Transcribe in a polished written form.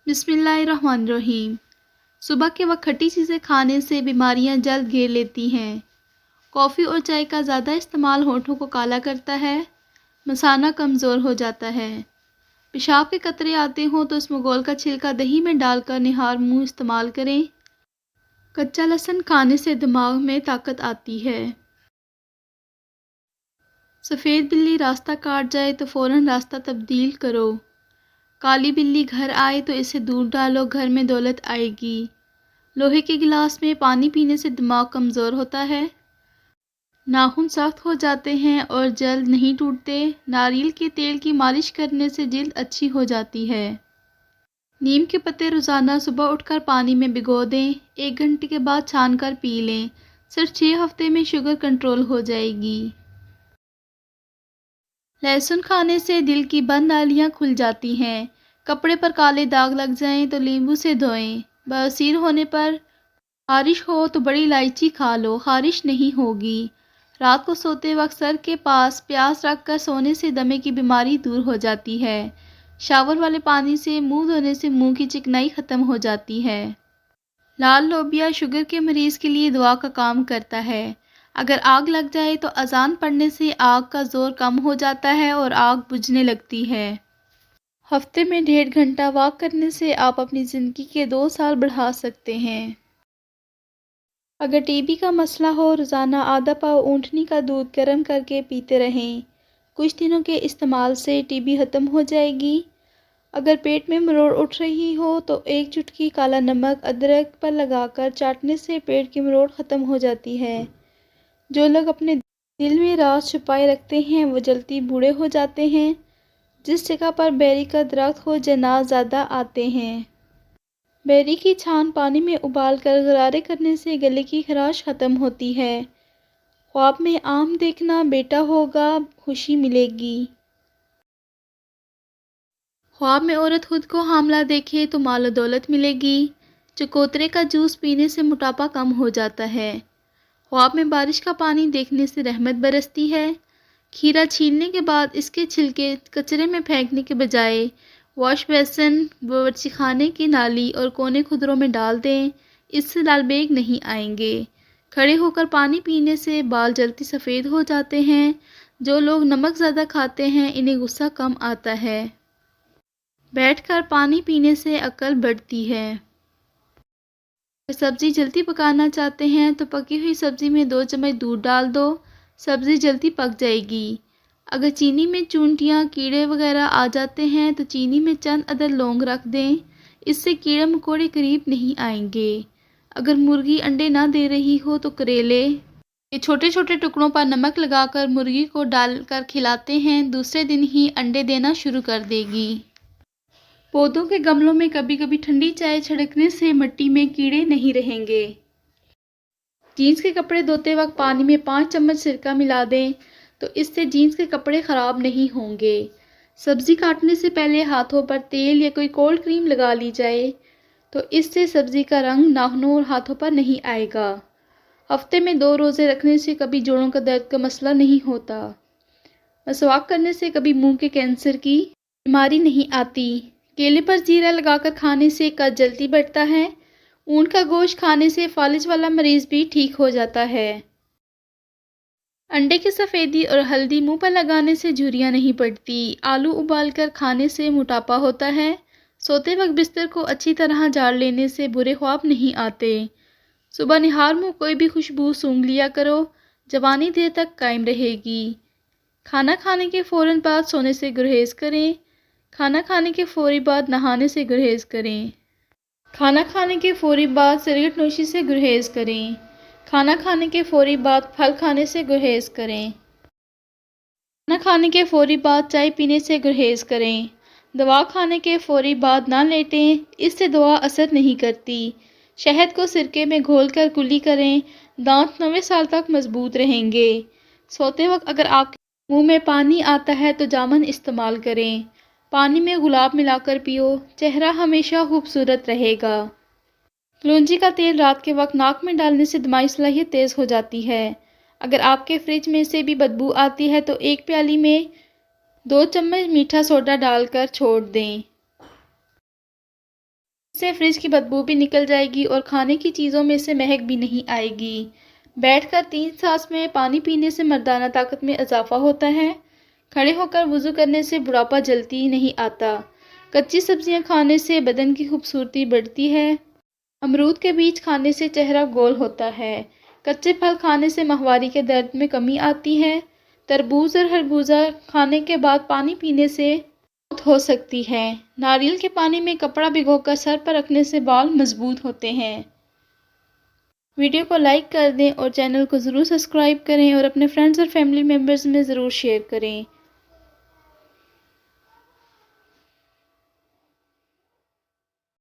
بسم اللہ الرحمن الرحیم۔ صبح کے وقت کھٹی چیزیں کھانے سے بیماریاں جلد گھیر لیتی ہیں۔ کافی اور چائے کا زیادہ استعمال ہونٹوں کو کالا کرتا ہے، مثانہ کمزور ہو جاتا ہے۔ پیشاب کے قطرے آتے ہوں تو اس مغول کا چھلکا دہی میں ڈال کر نہار منہ استعمال کریں۔ کچا لہسن کھانے سے دماغ میں طاقت آتی ہے۔ سفید بلی راستہ کاٹ جائے تو فوراً راستہ تبدیل کرو۔ کالی بلی گھر آئے تو اسے دور ڈالو، گھر میں دولت آئے گی۔ لوہے کے گلاس میں پانی پینے سے دماغ کمزور ہوتا ہے۔ ناخن سخت ہو جاتے ہیں اور جلد نہیں ٹوٹتے۔ ناریل کے تیل کی مالش کرنے سے جلد اچھی ہو جاتی ہے۔ نیم کے پتے روزانہ صبح اٹھ کر پانی میں بھگو دیں، 1 گھنٹے کے بعد چھان کر پی لیں۔ صرف 6 ہفتے میں شوگر کنٹرول ہو جائے گی۔ لہسن کھانے سے دل کی بند نالیاں کھل جاتی ہیں۔ کپڑے پر کالے داغ لگ جائیں تو لیمبو سے دھوئیں۔ بواسیر ہونے پر خارش ہو تو بڑی الائچی کھا لو، خارش نہیں ہوگی۔ رات کو سوتے وقت سر کے پاس پیاز رکھ کر سونے سے دمے کی بیماری دور ہو جاتی ہے۔ شاور والے پانی سے منہ دھونے سے منہ کی چکنائی ختم ہو جاتی ہے۔ لال لوبیا شوگر کے مریض کے لیے دوا کا کام کرتا ہے۔ اگر آگ لگ جائے تو اذان پڑھنے سے آگ کا زور کم ہو جاتا ہے اور آگ بجھنے لگتی ہے۔ ہفتے میں 1.5 گھنٹہ واک کرنے سے آپ اپنی زندگی کے 2 سال بڑھا سکتے ہیں۔ اگر ٹی بی کا مسئلہ ہو، روزانہ آدھا پاؤ اونٹنی کا دودھ گرم کر کے پیتے رہیں۔ کچھ دنوں کے استعمال سے ٹی بی ختم ہو جائے گی۔ اگر پیٹ میں مروڑ اٹھ رہی ہو تو 1 چٹکی کالا نمک ادرک پر لگا کر چاٹنے سے پیٹ کی مروڑ ختم ہو جاتی ہے۔ جو لوگ اپنے دل میں راز چھپائے رکھتے ہیں وہ جلدی بوڑھے ہو جاتے ہیں۔ جس جگہ پر بیری کا درخت ہو جناح زیادہ آتے ہیں۔ بیری کی چھان پانی میں ابال کر غرارے کرنے سے گلے کی خراش ختم ہوتی ہے۔ خواب میں آم دیکھنا، بیٹا ہوگا، خوشی ملے گی۔ خواب میں عورت خود کو حاملہ دیکھے تو مال و دولت ملے گی۔ چکوترے کا جوس پینے سے موٹاپا کم ہو جاتا ہے۔ خواب میں بارش کا پانی دیکھنے سے رحمت برستی ہے۔ کھیرا چھیلنے کے بعد اس کے چھلکے کچرے میں پھینکنے کے بجائے واش بیسن، باورچی خانے کی نالی اور کونے خدروں میں ڈال دیں، اس سے لال بیگ نہیں آئیں گے۔ کھڑے ہو کر پانی پینے سے بال جلدی سفید ہو جاتے ہیں۔ جو لوگ نمک زیادہ کھاتے ہیں انہیں غصہ کم آتا ہے۔ بیٹھ کر پانی پینے سے عقل بڑھتی ہے۔ اگر سبزی جلدی پکانا چاہتے ہیں تو پکی ہوئی سبزی میں 2 چمچ دودھ ڈال دو، سبزی جلدی پک جائے گی۔ اگر چینی میں چونٹیاں، کیڑے وغیرہ آ جاتے ہیں تو چینی میں چند عدد لونگ رکھ دیں، اس سے کیڑے مکوڑے قریب نہیں آئیں گے۔ اگر مرغی انڈے نہ دے رہی ہو تو کریلے کے چھوٹے چھوٹے ٹکڑوں پر نمک لگا کر مرغی کو ڈال کر کھلاتے ہیں، دوسرے دن ہی انڈے دینا شروع کر دے گی۔ پودوں کے گملوں میں کبھی کبھی ٹھنڈی چائے چھڑکنے سے مٹی میں کیڑے نہیں رہیں گے۔ جینس کے کپڑے دھوتے وقت پانی میں 5 چمچ سرکہ ملا دیں تو اس سے جینس کے کپڑے خراب نہیں ہوں گے۔ سبزی کاٹنے سے پہلے ہاتھوں پر تیل یا کوئی کولڈ کریم لگا لی جائے تو اس سے سبزی کا رنگ ناخنوں اور ہاتھوں پر نہیں آئے گا۔ ہفتے میں 2 روزے رکھنے سے کبھی جوڑوں کا درد کا مسئلہ نہیں ہوتا۔ مسواک کرنے سے کبھی منہ کے کینسر کی بیماری نہیں آتی۔ کیلے پر زیرہ لگا کر کھانے سے قد جلدی بڑھتا ہے۔ اونٹ کا گوشت کھانے سے فالج والا مریض بھی ٹھیک ہو جاتا ہے۔ انڈے کی سفیدی اور ہلدی منہ پر لگانے سے جھریاں نہیں پڑتی۔ آلو ابال کر کھانے سے موٹاپا ہوتا ہے۔ سوتے وقت بستر کو اچھی طرح جھاڑ لینے سے برے خواب نہیں آتے۔ صبح نہار منہ کوئی بھی خوشبو سونگھ لیا کرو، جوانی دیر تک قائم رہے گی۔ کھانا کھانے کے فوراً بعد سونے سے گریز کریں۔ کھانا کھانے کے فوری بعد نہانے سے گریز کریں۔ کھانا کھانے کے فوری بعد سگریٹ نوشی سے گریز کریں۔ کھانا کھانے کے فوری بعد پھل کھانے سے گریز کریں۔ کھانا کھانے کے فوری بعد چائے پینے سے گریز کریں۔ دوا کھانے کے فوری بعد نہ لیٹیں، اس سے دوا اثر نہیں کرتی۔ شہد کو سرکے میں گھول کر کلی کریں، دانت 9 سال تک مضبوط رہیں گے۔ سوتے وقت اگر آپ کے منہ میں پانی آتا ہے تو جامن استعمال کریں۔ پانی میں گلاب ملا کر پیو، چہرہ ہمیشہ خوبصورت رہے گا۔ کلونجی کا تیل رات کے وقت ناک میں ڈالنے سے دماغی صلاحیت تیز ہو جاتی ہے۔ اگر آپ کے فریج میں سے بھی بدبو آتی ہے تو 1 پیالی میں 2 چمچ میٹھا سوڈا ڈال کر چھوڑ دیں۔ سے فریج کی بدبو بھی نکل جائے گی اور کھانے کی چیزوں میں سے مہک بھی نہیں آئے گی۔ بیٹھ کر 3 سانس میں پانی پینے سے مردانہ طاقت میں اضافہ ہوتا ہے۔ کھڑے ہو کر وضو کرنے سے بڑھاپا جلدی نہیں آتا۔ کچی سبزیاں کھانے سے بدن کی خوبصورتی بڑھتی ہے۔ امرود کے بیج کھانے سے چہرہ گول ہوتا ہے۔ کچے پھل کھانے سے ماہواری کے درد میں کمی آتی ہے۔ تربوز اور خربوزہ کھانے کے بعد پانی پینے سے موت ہو سکتی ہے۔ ناریل کے پانی میں کپڑا بھگو کر سر پر رکھنے سے بال مضبوط ہوتے ہیں۔ ویڈیو کو لائک کر دیں اور چینل کو ضرور سبسکرائب کریں اور اپنے فرینڈز اور فیملی ممبرز میں ضرور شیئر کریں۔